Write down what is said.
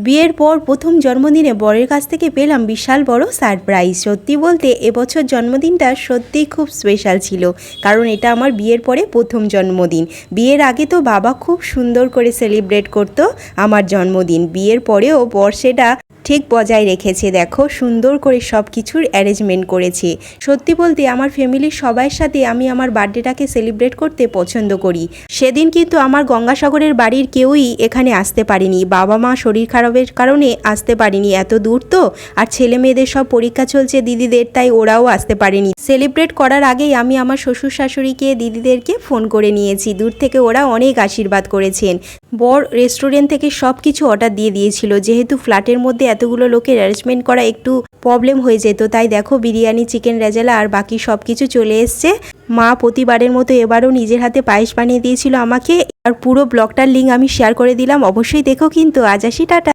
বিয়ের পর প্রথম জন্মদিনে বরের কাছ থেকে পেলাম বিশাল বড় সারপ্রাইজ। সত্যি বলতে এবছর জন্মদিনটা সত্যিই খুব স্পেশাল ছিল, কারণ এটা আমার বিয়ের পরে প্রথম জন্মদিন। বিয়ের আগে তো বাবা খুব সুন্দর করে সেলিব্রেট করতো আমার জন্মদিন, বিয়ের পরেও বর সেটা ঠিক বজায় রেখেছে। দেখো সুন্দর করে সব কিছুর অ্যারেঞ্জমেন্ট করেছে। সত্যি বলতে আমার ফ্যামিলির সবার সাথে আমি আমার বার্থডেটাকে সেলিব্রেট করতে পছন্দ করি। সেদিন কিন্তু আমার গঙ্গাসাগরের বাড়ির কেউই এখানে আসতে পারেনি, বাবা মা শরীর খারাপের কারণে আসতে পারেনি, এত দূর তো, আর ছেলে মেয়েদের সব পরীক্ষা চলছে দিদিদের, তাই ওরাও আসতে পারেনি। সেলিব্রেট করার আগেই আমি আমার শ্বশুর শাশুড়িকে দিদিদেরকে ফোন করে নিয়েছি, দূর থেকে ওরা অনেক আশীর্বাদ করেছেন। বর রেস্টুরেন্ট থেকে সব কিছু অর্ডার দিয়ে দিয়েছিল, যেহেতু ফ্ল্যাটের মধ্যে এতগুলো লোকের অ্যারেঞ্জমেন্ট করা একটু প্রবলেম হয়ে যেত, তাই দেখো বিরিয়ানি, চিকেন রেজালা আর বাকি সব কিছু চলে এসছে। মা প্রতিবারের মতো এবারও নিজের হাতে পায়েস বানিয়ে দিয়েছিল আমাকে, আর পুরো ব্লগটার লিঙ্ক আমি শেয়ার করে দিলাম, অবশ্যই দেখো কিন্তু। আজ আসি, টাটা।